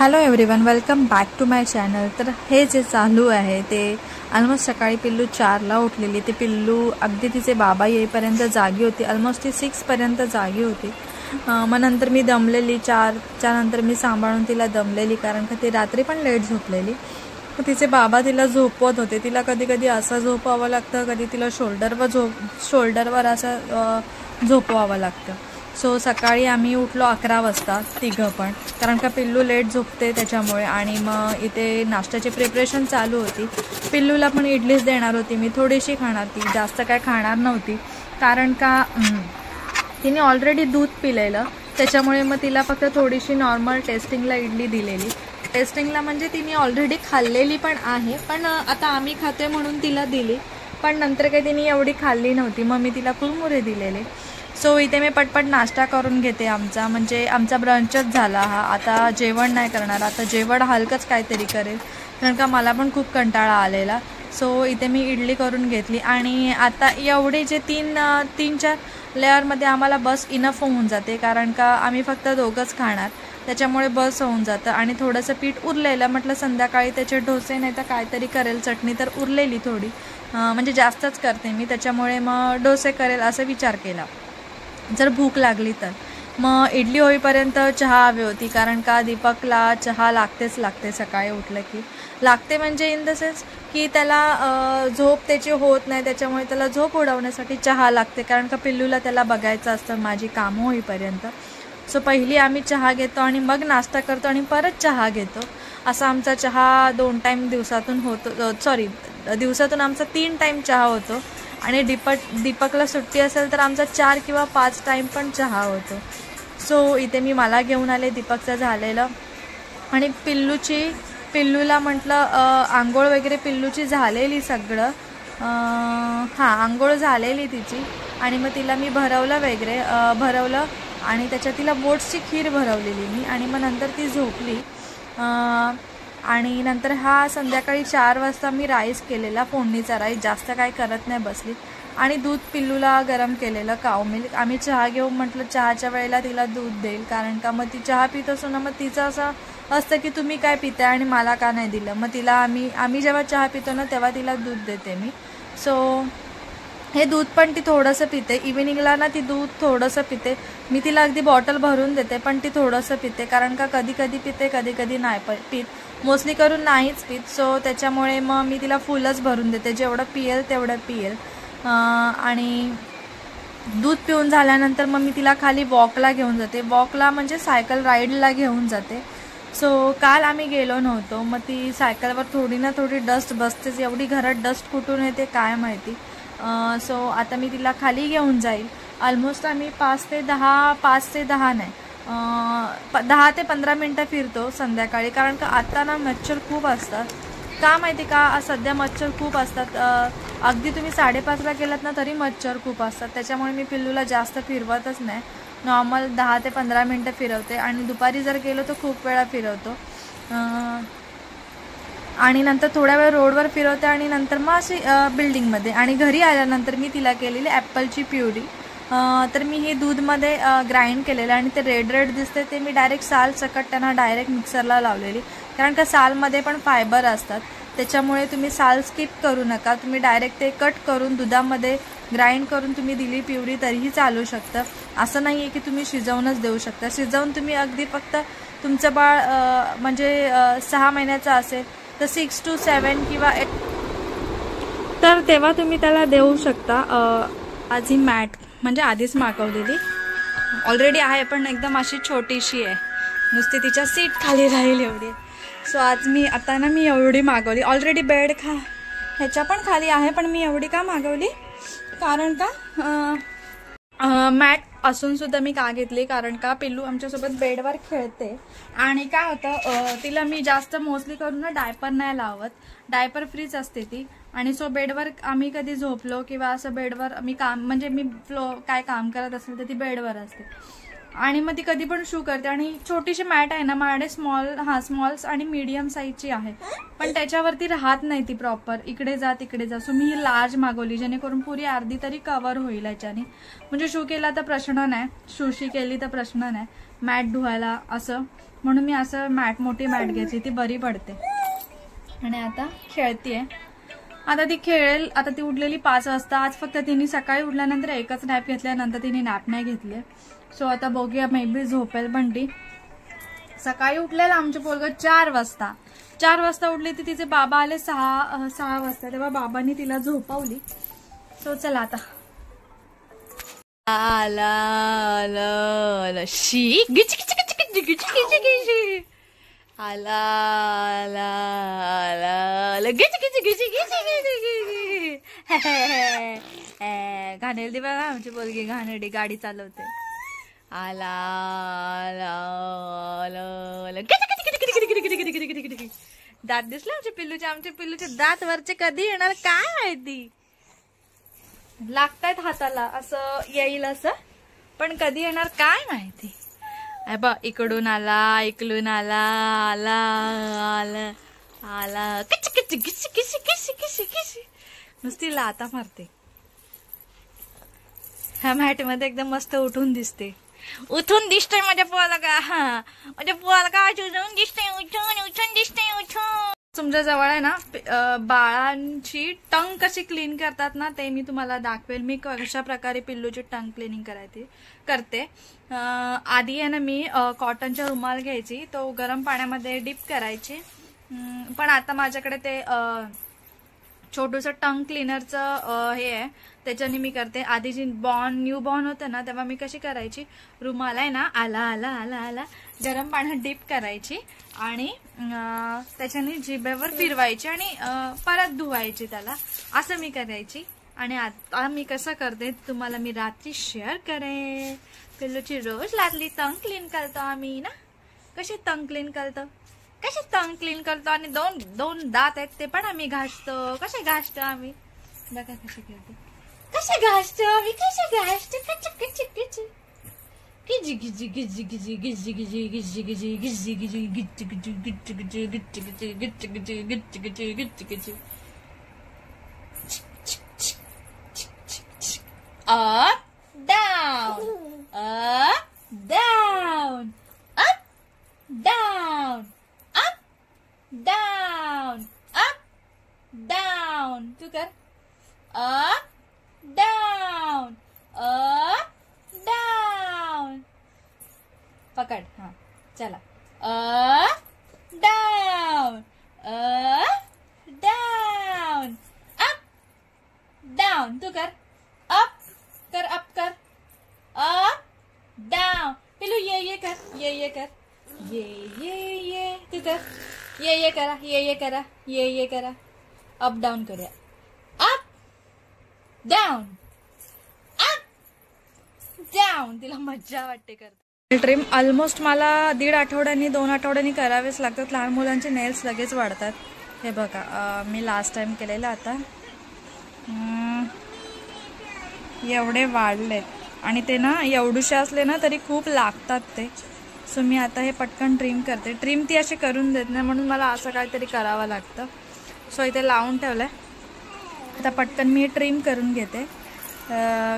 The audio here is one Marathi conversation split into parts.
Hello everyone, welcome back to my channel. तर हे जे चालू आहे ते ऑलमोस्ट सकाळी पिल्लू 4ला उठलेली। ते पिल्लू अगदी तिचे बाबा येईपर्यंत जागी होती। ऑलमोस्ट ती 6 पर्यंत जागी होती। मग नंतर मी दमलेली, 4च्या नंतर मी सांभाळून तिला दमलेली, कारण का ती रात्री पण लेट झोपलेली। तिचे बाबा तिला झोपवत होते। तिला कधी कधी असं झोपवावं लागतं, कधी तिला शोल्डरवर असं झोपवावं लागतं। सो सकाळी आम्ही उठलो 11 वाजता तिघं पण, कारण का पिल्लू लेट झोपते त्याच्यामुळे। आणि मग इथे नाश्त्याची प्रिपरेशन चालू होती। पिल्लूला पण इडलीच देणार होती मी, थोडीशी खाणार, ती जास्त काय खाणार नव्हती, कारण का तिने ऑलरेडी दूध पिलेलं, त्याच्यामुळे मग तिला फक्त थोडीशी नॉर्मल टेस्टिंगला इडली दिलेली। टेस्टिंगला म्हणजे तिने ऑलरेडी खाल्लेली पण आहे, पण आता आम्ही खाते म्हणून तिला दिली, पण नंतर काही तिने एवढी खाल्ली नव्हती, मग मी तिला कुरमुरे दिलेले। सो इथे मी पटपट नाश्ता करून घेते आमचा, म्हणजे आमचा ब्रंचच झाला हा। आता जेवण नाही करणार, आता जेवण हलकंच काहीतरी करेल, कारण का मला पण खूप कंटाळा आलेला। सो इथे मी इडली करून घेतली आणि आता एवढे जे 3-4 लेअरमध्ये आम्हाला बस इनफ होऊन जाते, कारण का आम्ही फक्त दोघंच खाणार, त्याच्यामुळे बस होऊन जातं। आणि थोडंसं पीठ उरलेलं, म्हटलं संध्याकाळी त्याचे डोसे नाही तर काहीतरी करेल, चटणी तर उरलेली थोडी, म्हणजे जास्तच करते मी, त्याच्यामुळे मग डोसे करेल असं विचार केला, जर भूक लागली तर। मग इडली होईपर्यंत चहा हवी होती, कारण का दीपकला चहा लागते सकाळी उठलं की। लागते म्हणजे इन द सेन्स की त्याला झोप त्याची होत नाही, त्याच्यामुळे त्याला झोप उडवण्यासाठी चहा लागते, कारण का पिल्लूला त्याला बघायचं असतं माझी कामं होईपर्यंत। सो पहिली आम्ही चहा घेतो आणि मग नाश्ता करतो आणि परत चहा घेतो। असा आमचा चहा 2 टाईम दिवसातून होतो, दिवसातून आमचा 3 टाईम चहा होतो। आणि दीपकला सुट्टी असेल तर आमचा 4 किंवा 5 टाईम पण चहा होतो। सो इथे मी मला घेऊन आले, दीपकचं झालेलं, आणि पिल्लूला म्हटलं आंघोळ वगैरे पिल्लूची झालेली सगळं, आंघोळ झालेली तिची, आणि मग तिला मी भरवलं आणि त्याच्यात तिला बोट्सची खीर भरवलेली मी, आणि मग नंतर ती झोपली। आणि नंतर संध्याकाळी 4 वाजता मी राईस केलेला, फोडणीचा राईस, जास्त काय करत नाही बसली। आणि दूध पिल्लूला गरम केलेलं, काऊ मिल्क। आम्ही चहा घेऊ म्हटलं, चहाच्या वेळेला तिला दूध देईल, कारण का मग ती चहा पित असो ना, मग तिचं असं असतं की तुम्ही काय पिताय आणि मला का नाही दिलं। मग तिला आम्ही जेव्हा चहा पितो ना तेव्हा तिला दूध देते मी। सो हे दूध पण ती थोडंसं पिते, इव्हिनिंगला ना ती दूध थोडंसं पिते। मी तिला अगदी बॉटल भरून देते, पण ती थोडंसं पिते, कारण का कधी कधी पिते, कधी कधी नाही पित, मोस्टली करून नाहीच पित। सो त्याच्यामुळे मग मी तिला फुलच भरून देते, जेवढं पियेल तेवढं पियेल। आणि दूध पिऊन झाल्यानंतर मग मी तिला खाली वॉकला घेऊन जाते, वॉकला म्हणजे सायकल राईडला घेऊन जाते। सो काल आम्ही गेलो नव्हतो, मग ती सायकलवर थोडी ना थोडी डस्ट बसतेच, एवढी घरात डस्ट कुठून येते काय माहिती। सो आता मी तिला खाली घेऊन जाईल। ऑलमोस्ट आम्ही 5 ते 15 मिनटं फिरतो संध्याकाळी, कारण का आता ना मच्छर खूप असतात, का माहिती का, सध्या मच्छर खूप असतात। अगदी तुम्ही 5:30ला गेलात ना तरी मच्छर खूप असतात, त्याच्यामुळे मी पिल्लूला जास्त फिरवतच नाही, नॉर्मल 10 ते 15 मिनटं फिरवते, आणि दुपारी जर गेलो तर खूप वेळा फिरवतो। आणि नंतर थोड्या वेळ रोडवर फिरवते, आणि नंतर मग अशी बिल्डिंगमध्ये। आणि घरी आल्यानंतर मी तिला केलेली ॲपलची प्युरी, तर मी हे दूधमध्ये ग्राइंड केलेलं, आणि ते रेड दिसते ते मी डायरेक्ट साल सकट त्यांना डायरेक्ट मिक्सरला लावलेली, कारण का सालमध्ये पण फायबर असतात, त्याच्यामुळे तुम्ही साल स्किप करू नका, तुम्ही डायरेक्ट ते कट करून दुधामध्ये ग्राइंड करून तुम्ही दिली प्युरी तरीही चालू शकतं। असं नाही आहे की तुम्ही शिजवूनच देऊ शकता, शिजवून तुम्ही अगदी फक्त तुमचं बाळ म्हणजे 6 महिन्याचं असेल तर 6 to 7 किंवा 8, तर तेव्हा तुम्ही त्याला देऊ शकता। आज ही मॅट म्हणजे आधीच मागवलेली ऑलरेडी आहे, पण एकदम अशी छोटीशी आहे, नुसती तिच्या सीट खाली राहील एवढी। सो आज मी एवढी मागवली, ऑलरेडी बेड ह्याच्या पण खाली आहे, पण मी एवढी का मागवली, कारण का मॅट असून सुद्धा मी का घेतली, कारण का पिल्लू आमच्यासोबत बेडवर खेळते, आणि काय होतं तिला मी जास्त मोस्टली करून ना डायपर नाही लावत, डायपर फ्रीच असते ती, आणि सो बेडवर आम्ही कधी झोपलो किंवा असं बेडवर मी काय काम करत असेल तर ती बेडवर असते। आणि मग ती कधी पण शू करते. आणि छोटीशी मॅट आहे ना माझ्याकडे, स्मॉल्स आणि मीडियम साईजची आहे, पण त्याच्यावरती राहत नाही ती प्रॉपर, इकडे जा तिकडे जा. सो मी ही लार्ज मागवली जेणेकरून पुरी अर्धी तरी कव्हर होईल याच्याने. म्हणजे शू केला तर प्रश्न नाही, शूशी केली तर प्रश्न नाही, मॅट धुवायला असं. म्हणून मी असं मोठी मॅट घेतली, ती बरी पडते. आणि आता खेळतीये. आता ती खेळेल. आता ती उठलेली 5 वाजता. आज फक्त तिने सकाळी उठल्यानंतर एकच नॅप घेतल्यानंतर तिने नॅप नाही घेतले. सो आता बघूया, मे बी झोपेल पण ती. सकाळी उठलेला आमचे पोरगं 4 वाजता उठली. ती तिचे बाबा आले 6 वाजता, तेव्हा बाबांनी तिला झोपवली. सो चला आता आला शी गिच गिच गिच गिच गिच गिच गिच आला गिच गिच गिच गिच गिच. घाणेरडी बघा आमची पोरगी, घाणेरडी गाडी चालवते. आला दात दिसले आमच्या पिल्लूचे दात वरचे कधी येणार काय माहिती. लागतायत हाताला, असं येईल असं, पण कधी येणार काय माहिती. बा इकडून आला, इकडून आला, आला आला आला किच किच किच किच किच किच किच. नुसती लाता मारते. ह्या मॅट मध्ये एकदम मस्त उठून दिसते. उठून दिसतोय माझ्या पोहाला का, माझ्या पोहाला का उठून दिसतंय, उठून उठून दिसतंय, उठून. तुमच्या जवळ आहे ना बाळांची टंग कशी क्लीन करतात ना, ते मी तुम्हाला दाखवेल. मी कशा प्रकारे पिल्लूची टंग क्लिनिंग करते. आधी आहे ना मी कॉटनचा रुमाल घ्यायची, तो गरम पाण्यामध्ये डिप करायची. पण आता माझ्याकडे ते छोटूसं टंग क्लिनरचं हे आहे, त्याच्याने मी करते. आधी जी न्यू बॉर्न होतं ना, तेव्हा मी कशी करायची, रुमाल आहे ना आला आला आला आला गरम पाण्यात डिप करायची आणि त्याच्याने जिभेवर फिरवायची आणि परत धुवायची त्याला, असं मी करायची. आणि आता मी कसं करते तुम्हाला मी रात्री शेअर करेन. पिल्लूची रोज रात्री टंग क्लीन करतो आम्ही ना. कशी टंग क्लीन करतो, कशी टंग क्लीन करतो. आणि दोन दात आहेत ते पण आम्ही घासतो. कसे घासतो आम्ही बघा, कसे करतो, कसे घासतो आम्ही, कसे घासतो कच कच कच गिजी गिजी गिजी गिजी गिजी गिजी गिजी गिजी गिजी गिजी गिची गिची गिची गिची गिची गिची गिची गिची गिची गिची गिची गिची. Up, down, up, down, up, down, up, down, up, down. तू कर. Up, down, up, down. पकड. हाँ चला. Up, down, up, down, up, down. तू कर. Up कर, अप कर, अप डाउन. पिलू ये कर, ये कर, ये तू कर, ये करा, ये करा, ये करा. अप डाउन करूया. Up down, up down. तिला मज्जा वाटते करते. ट्रिम ऑलमोस्ट मला 1.5 आठवड्यांनी 2 आठवड्यांनी करावेच लागतात. लहान मुलांचे नेल्स लगेच वाढतात. हे बघा मी लास्ट टाइम केलेलं, आता एवढे वाढलेत आणि ते ना एवढूशे असले ना तरी खूप लागतात ते. सो मी आता हे पटकन ट्रिम करते. ट्रिम ती अशी करून देत नाही, म्हणून मला असं काहीतरी करावं लागतं. सो इथे लावून ठेवलंय. आता पटकन मी ट्रिम करून घेते,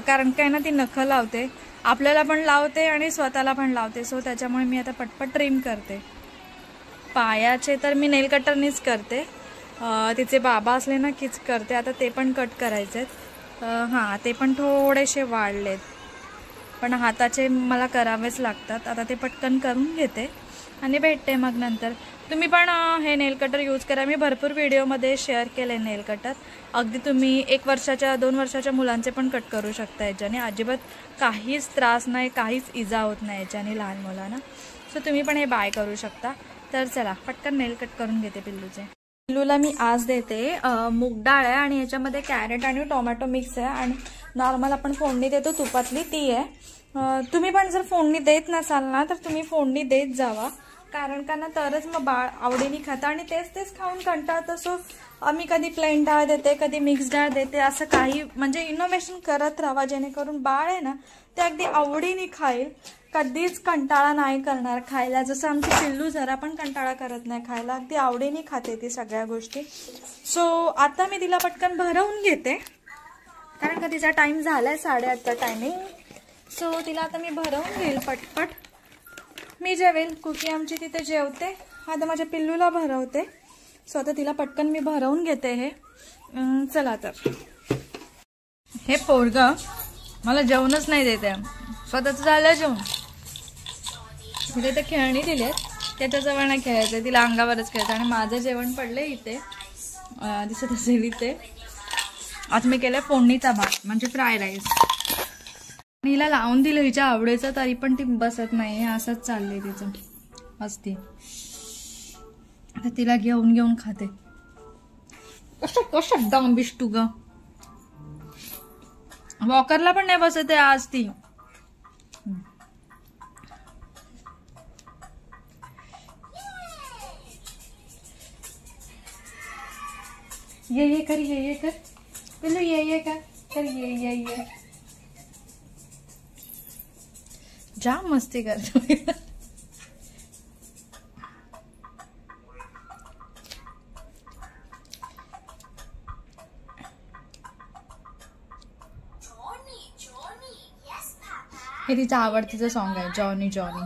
कारण काय ना ती नखं लावते, आपल्याला पण लावते आणि स्वतःला पण लावते. सो त्याच्यामुळे मी आता पटपट ट्रिम करते. पायाचे तर मी नेल कटरनीच करते. तिचे बाबा असले ना कीच करते. आता ते पण कट करायचे आहेत. हां ते पण थोडेसे वाढलेत, पण हाताचे मला करावेच लागतात. आता ते पटकन करून घेते आणि भेटते मग नंतर. तुम्ही पण हे नेल कटर यूज करा. मी भरपूर व्हिडिओमध्ये शेअर केले नेल कटर. अगदी तुम्ही 1 वर्षाच्या 2 वर्षाच्या मुलांचे पण कट करू शकता याच्याने. अजिबात काहीच त्रास नाही, काहीच इजा होत नाही याच्याने लहान मुलांना. सो तुम्ही पण हे बाय करू शकता. तर चला पटकन नेल कट करून घेते पिल्लूचे. पिल्लूला मी आज देते मूग डाळ आहे आणि याच्यामध्ये कॅरेट आणि टोमॅटो मिक्स आहे आणि नॉर्मल आपण फोडणी देतो तुपातली ती आहे. तुम्ही पण जर फोडणी देत नसाल ना तर तुम्ही फोडणी देत जावा. कारण का ना तरच मग बाळ आवडीने खातं आणि तेच तेच खाऊन कंटाळतं. सो आम्ही कधी प्लेन डाळ देते, कधी मिक्स डाळ देते, असं काही म्हणजे इनोव्हेशन करत राहावं जेणेकरून बाळ आहे ना ते अगदी आवडीने खाईल, कधीच कंटाळा नाही करणार खायला. जसं आमची पिल्लू जरा पण कंटाळा करत नाही खायला, अगदी आवडीने खाते ती सगळ्या गोष्टी. सो आता मी तिला पटकन भरवून घेते कारण का तिचा टाइम झालाय 8:30चा टायमिंग. सो तिला आता मी भरवून घेईल पटपट. मी जेवेल, कुकी आमची तिथे जेवते, आता माझ्या पिल्लूला भरवते. सो आता तिला पटकन मी भरवून घेते. हे चला तर. हे पोरग मला जेवणच नाही देते, स्वतःच झालं जेवण. तिथे तर खेळणी दिली आहेत, त्याच्याजवळ नाही खेळायचं, तिला अंगावरच खेळायचं. आणि माझं जेवण पडलंय इथे, दिसत असेल इथे. आज मी केलंय फोडणीचा भात म्हणजे फ्राय राईस. हिला लावून दिलं हिच्या आवडीचं, तरी पण ती बसत नाही. असंच चाललंय तिचं मस्ती. आता तिला घेऊन घेऊन खाते. कसं डांबिश तू ग. वॉकरला पण नाही बसत आहे आज ती. ये कर, ये कर पिल्लू, ये कर, ये जाम मस्ती करतो. हे तिचं आवडतीचं सॉन्ग आहे, जॉनी जॉनी.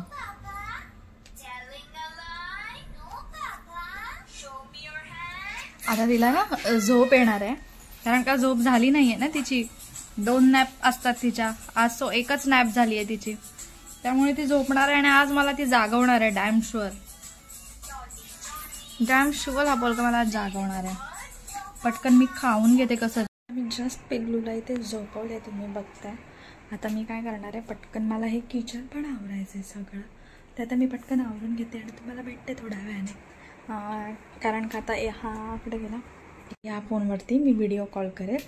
आता तिला ना झोप येणार आहे कारण का झोप झाली नाहीये ना तिची. 2 नॅप असतात तिच्या, आज तो एकच नॅप झाली आहे तिची, त्यामुळे ती झोपणार आहे. आणि आज मला ती जागवणार आहे, डॅम शुअर. डॅम शुअर हा बोलतो मला आज जागवणार आहे. पटकन मी खाऊन घेते. कसं मी जस्ट पिल्लूला इथे झोपवले, तुम्ही बघताय. आता मी काय करणार आहे, पटकन मला हे किचन पण आवरायचं आहे सगळं, ते आता मी पटकन आवरून घेते आणि तुम्हाला भेटते थोड्या वेळाने. कारण का आता हा कुठे गेला, या फोनवरती मी व्हिडिओ कॉल करेल,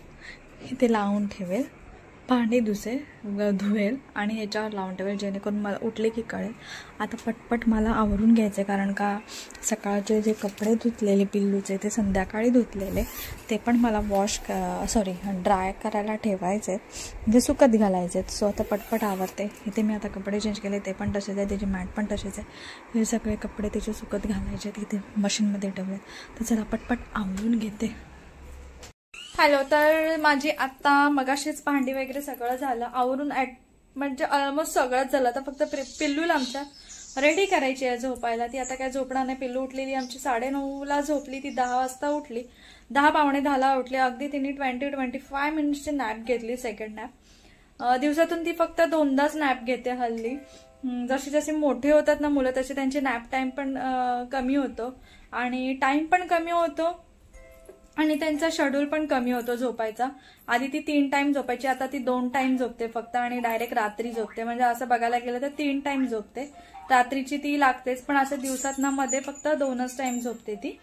इथे लावून ठेवेल, भांडी धुवेल आणि ह्याच्यावर लावून ठेवेल जेणेकरून मला उठले की कळेल. आता पटपट मला आवरून घ्यायचे कारण का सकाळचे जे कपडे धुतलेले पिल्लूचे ते संध्याकाळी धुतलेले ते पण मला ड्राय करायला ठेवायचे, म्हणजे सुकत घालायचे. सो आता पटपट आवरते. इथे मी आता कपडे चेंज केले, ते पण तसेच आहे, त्याची मॅट पण तसेच आहे. हे सगळे कपडे त्याचे सुकत घालायचे, तिथे मशीनमध्ये ठेवले. तर चला पटपट आवरून घेते. हॅलो, तर माझी आत्ता मगाशीच भांडी वगैरे सगळं झालं आवरून, म्हणजे ऑलमोस्ट सगळंच झालं. आता फक्त पिल्लूला आमच्या रेडी करायची आहे झोपायला. ती आता काय झोपणार नाही. पिल्लू उठलेली आमची 9:30ला झोपली, ती 10 वाजता उठली, 10 पावणे 10ला उठली. अगदी तिने 20-25 मिनिट्सची नॅप घेतली, सेकंड नॅप. दिवसातून ती फक्त 2दाच नॅप घेते हल्ली. जशी जशी मोठे होतात ना मुलं तसे त्यांचे नॅप टाइम पण कमी होतो आणि टाइम पण कमी होतो आणि त्यांचा शेड्यूल पण कमी होतो झोपायचा. आधी ती 3 टाइम झोपायची, आता ती 2 टाइम झोपते फक्त आणि डायरेक्ट रात्री झोपते. म्हणजे असं बघायला गेलं तर 3 टाइम झोपते. रात्रीची ती लागतेच, पण असं दिवसात ना मध्ये फक्त 2च टाइम झोपते ती.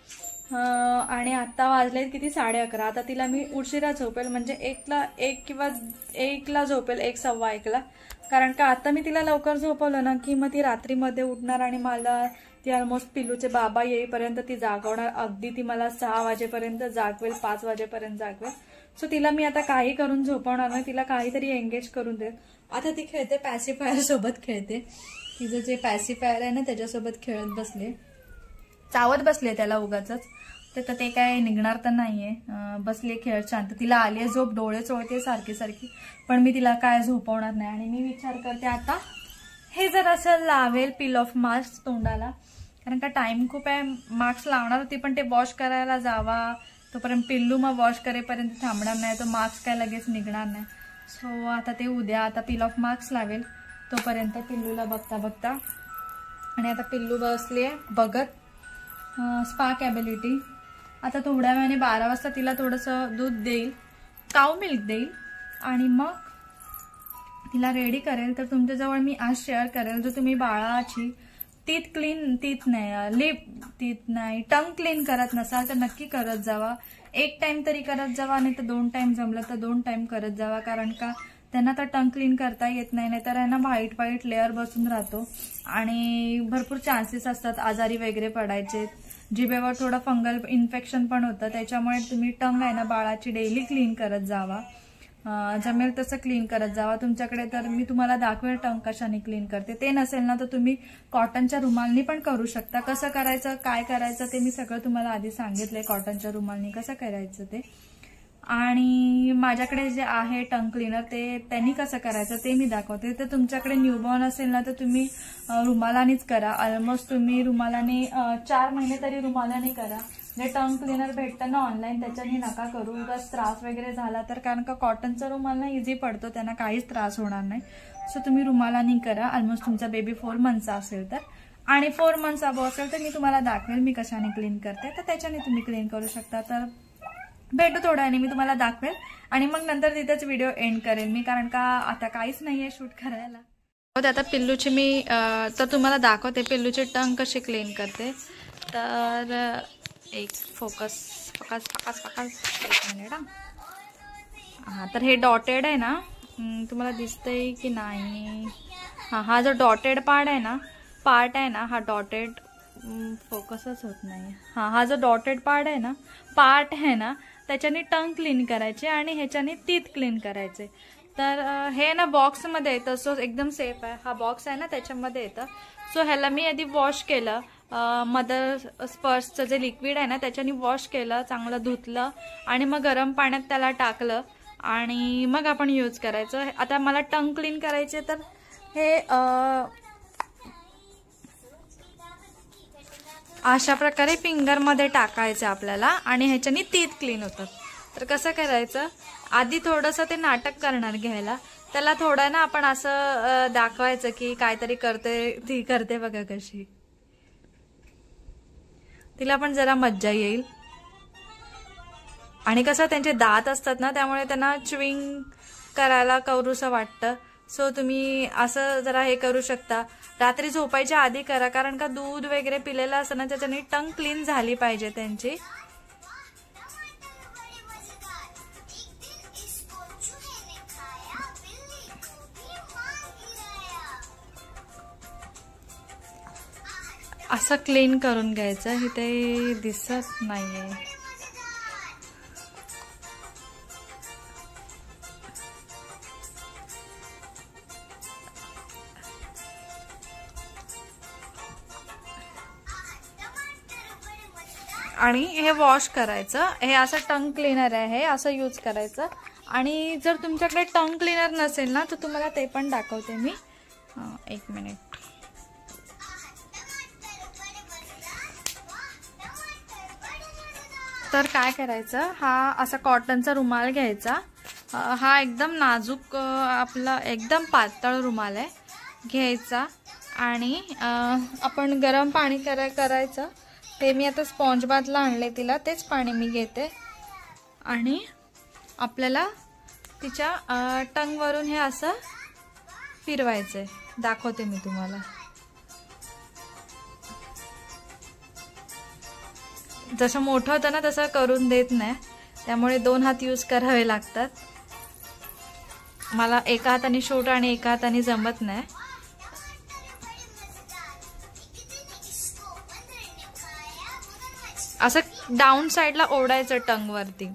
आणि आता वाजले किती 11:30. आता तिला मी उशिरा झोपेल, म्हणजे 1ला झोपेल, 1:15ला. कारण का आता मी तिला लवकर झोपवलं ना की मग ती रात्रीमध्ये उठणार आणि मला ती ऑलमोस्ट पिल्लूचे बाबा येईपर्यंत ती जागवणार. अगदी ती मला 6 वाजेपर्यंत जागवेल, 5 वाजेपर्यंत जागवेल. सो तिला मी आता काही करून झोपवणार नाही, तिला काहीतरी एंगेज करून देईल. आता ती खेळते, पॅसिफायर सोबत खेळते. तिचं जे पॅसिफायर आहे ना त्याच्यासोबत खेळत बसले, चावत बसले त्याला उगाच. तर ते काय निघणार तर नाहीये. बसले खेळत शांत. तिला आली झोप, डोळे चोळते सारखी सारखी, पण मी तिला काय झोपवणार नाही. आणि मी विचार करते आता हे जर असं लावेल पील ऑफ मास्क तोंडाला, कारण का टाइम खूप आहे. मास्क लावणार होती पण ते वॉश करायला जावा तोपर्यंत पिल्लू मग वॉश करेपर्यंत थांबणार नाही, तो मास्क काय लगेच निघणार नाही. सो आता ते उद्या आता पील ऑफ मास्क लावेल तोपर्यंत पिल्लूला बघता बघता. आणि आता पिल्लू बसली बघत स्पार्क एबिलिटी. आता थोड्या वेळाने 12 वाजता तिला थोडंसं दूध देईल, काऊ मिल्क देईल आणि मग तिला रेडी करेल. तर तुमच्याजवळ मी आज शेअर करेल, जो तुम्ही बाळाची टंग क्लीन करत नसाल तर नक्की करत जावा. 1 टाइम तरी करत जावा, नाही तर 2 टाइम जमलं तर 2 टाइम करत जावा. कारण का त्यांना तर टंग क्लीन करता येत नाही, नाहीतर आहे ना व्हाईट लेअर बसून राहतो आणि भरपूर चान्सेस असतात आजारी वगैरे पडायचे. जिभेवर थोडं फंगल इन्फेक्शन पण होतं. त्याच्यामुळे तुम्ही टंग आहे ना बाळाची डेली क्लीन करत जावा, जमेल तसं क्लीन करत जावा. तुमच्याकडे तर मी तुम्हाला दाखवेल टंग कशाने क्लीन करते. ते नसेल ना तर तुम्ही कॉटनच्या रुमालनी पण करू शकता. कसं करायचं काय करायचं ते मी सगळं तुम्हाला आधी सांगितलंय, कॉटनच्या रुमालनी कसं करायचं ते. आणि माझ्याकडे जे आहे टंग क्लीनर ते त्यांनी कसं करायचं ते मी दाखवते. तर तुमच्याकडे न्यूबॉर्न असेल ना तर तुम्ही रुमालानीच करा. ऑलमोस्ट तुम्ही रुमालाने 4 महिने तरी रुमालाने करा. जे टंग क्लीनर भेटतं ना ऑनलाईन त्याच्याने नका करू. उगाच त्रास वगैरे झाला तर, कारण का कॉटनचा रुमाल ना इझी पडतो, त्यांना काहीच त्रास होणार नाही. सो तुम्ही रुमालाने करा. ऑलमोस्ट तुमचा बेबी 4 मंथचा असेल तर, आणि 4 मंथ्स अबो असेल तर मी तुम्हाला दाखवेल मी कशाने क्लीन करते, तर त्याच्याने तुम्ही क्लीन करू शकता. तर भेटू थोड्या वेळाने, मी तुम्हाला दाखवेल आणि मग नंतर तिथेच व्हिडिओ एंड करेल मी, कारण का आता काहीच नाहीये शूट करायला. आता पिल्लूची मी तर तुम्हाला दाखवते पिल्लूचे टंग कसे क्लीन करते. तर एक फोकस एक मिनिट. हा तर हे डॉटेड आहे ना, तुम्हाला दिसतंय की नाही. हा जो डॉटेड पार्ट आहे ना हा डॉटेड फोकसच होत नाही. हा जो डॉटेड पार्ट आहे ना त्याच्याने टंग क्लीन करायचे आणि ह्याच्याने टीथ क्लीन करायचे. तर हे ना बॉक्समध्ये येतं, सो एकदम सेफ आहे. हा बॉक्स आहे ना त्याच्यामध्ये येतं. सो ह्याला मी आधी वॉश केलं, मदर स्पर्शचं जे लिक्विड आहे ना त्याच्याने वॉश केलं, चांगलं धुतलं आणि मग गरम पाण्यात त्याला टाकलं आणि मग आपण यूज करायचं. आता मला टंग क्लीन करायचे तर हे अशा प्रकारे फिंगरमध्ये टाकायचं आपल्याला आणि ह्याच्याने टीथ क्लीन होतात. तर कसं करायचं, आधी थोडंसं ते नाटक करणार घ्यायला, त्याला थोडं ना आपण असं दाखवायचं की काहीतरी करते, ती करते बघा कशी, तिला पण जरा मज्जा येईल. आणि कसं त्यांचे दात असतात ना त्यामुळे त्यांना च्युइंग करायला करूसं वाटतं. सो तुम्ही असं जरा हे करू शकता. रात्री झोपायच्या आधी करा, कारण का दूध वगैरे पिलेलं असतं ना त्याच्याने टंग क्लीन झाली पाहिजे त्यांची. असं क्लीन करून घ्यायचं. इथे दिसत नाहीये. आणि हे वॉश करायचं. हे असं टंग क्लीनर आहे, असं यूज करायचं. आणि जर तुमच्याकडे टंग क्लीनर नसेल ना तर तुम्हाला ते पण दाखवते मी. एक मिनिट. तर काय करायचं, हा असा कॉटनचा रुमाल घ्यायचा. हा एकदम नाजूक आपला एकदम पातळ रुमाल आहे, घ्यायचा आणि आपण गरम पाणी करायचं. ते मी आता स्पॉन्ज बाथला आणले तिला, तेच पाणी मी घेते. आणि आपल्याला तिच्या टंगवरून हे असं फिरवायचंय. दाखवते मी तुम्हाला. जसं मोठं होतं ना तसं करून देत नाही, त्यामुळे 2 हात यूज करावे लागतात. मला एका हाताने शूट आणि एका हाताने जमत नाही. असं डाऊन साईडला ओढायचं टंग वरती.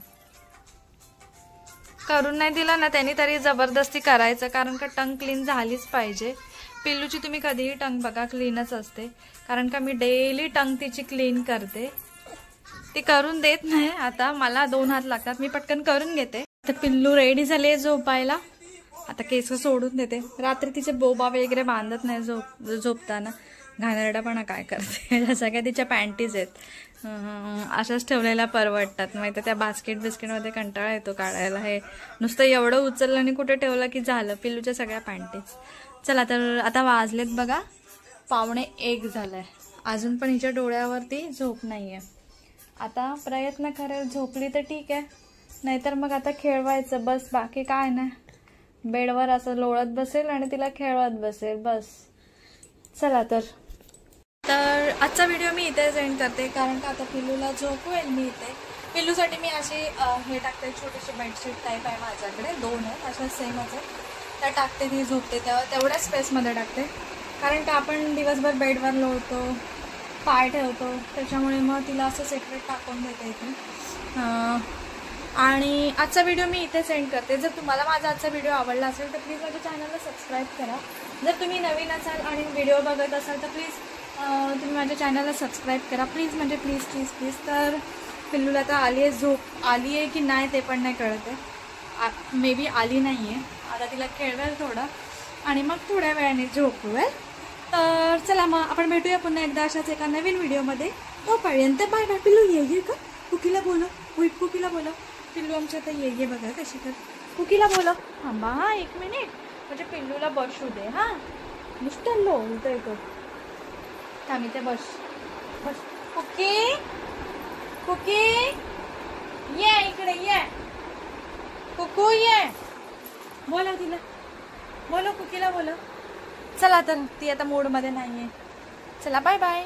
करून नाही दिला ना त्यांनी तरी जबरदस्ती करायचं, कारण का टंग क्लीन झालीच पाहिजे. पिल्लूची तुम्ही कधीही टंग बघा क्लीनच असते, कारण का मी डेली टंग तिची क्लीन करते. ती करून देत नाही. आता मला 2 हात लागतात, मी पटकन करून घेते. तर पिल्लू रेडी झाले झोपायला. आता केस सोडून देते. रात्री तिचे बोबा वगैरे बांधत नाही झोपताना. घाणेरडापणा काय करते. सगळ्या तिच्या पॅन्टीज आहेत, अशाच ठेवलेल्या परवडतात. माहिती त्या बिस्किटमध्ये कंटाळा येतो काढायला. हे नुसतं एवढं उचललं आणि कुठे ठेवलं की झालं पिल्लूच्या सगळ्या पॅन्टीज. चला तर आता वाजलेत बघा 1:15 झालाय. अजून पण हिच्या डोळ्यावरती झोप नाहीये. आता प्रयत्न करेल, झोपली तर ठीक आहे, नाहीतर मग आता खेळवायचं बस. बाकी काय नाही, बेडवर असं लोळत बसेल आणि तिला खेळवत बसेल बस. चला तर आजचा व्हिडिओ मी इथेच एंड करते, कारण का आता पिल्लूला झोपवेल मी इथे. पिल्लूसाठी मी असे हे टाकते, छोटेसे बेडशीट टाईप आहे माझ्याकडे, 2 आहेत अशा सेमच आहे, त्या टाकते, ती झोपते तेवढ्या स्पेसमध्ये टाकते, कारण का आपण दिवसभर बेडवर लोळतो, पाय ठेवतो, त्याच्यामुळे मग तिला असं सेपरेट टाकून देते इथे. आणि आजचा व्हिडिओ मी इथे सेंड करते. जर तुम्हाला माझा आजचा व्हिडिओ आवडला असेल तर प्लीज माझ्या चॅनलला सबस्क्राईब करा. जर तुम्ही नवीन असाल आणि व्हिडिओ बघत असाल तर प्लीज तुम्ही माझ्या चॅनलला सबस्क्राईब करा प्लीज, म्हणजे प्लीज प्लीज प्लीज. तर पिल्लूला तर आली आहे झोप, आली आहे की नाही ते पण नाही कळत आहे, मे बी आली नाही आहे. आता तिला खेळवेल थोडं आणि मग थोड्या वेळाने झोपवेल. तर चला मग आपण भेटूया पुन्हा एकदा अशाच एका नवीन व्हिडिओमध्ये. तोपर्यंत बाय बाय. पिल्लू ये का? कुकीला बोलो, कुकीला बोलो. पिल्लू आमच्या आता ये बघा कशी कर. कुकीला बोलो. थांबा हा 1 मिनिट, म्हणजे पिल्लूला बसू दे. हां नुसतं लोळतंय तो. थांब इथे बस. कुकी कुकी ये इकडे ये. कुकू ये. बोला तिला, बोलो कुकीला बोलो. चला तर ती आता मूडमध्ये नाही आहे. चला बाय बाय.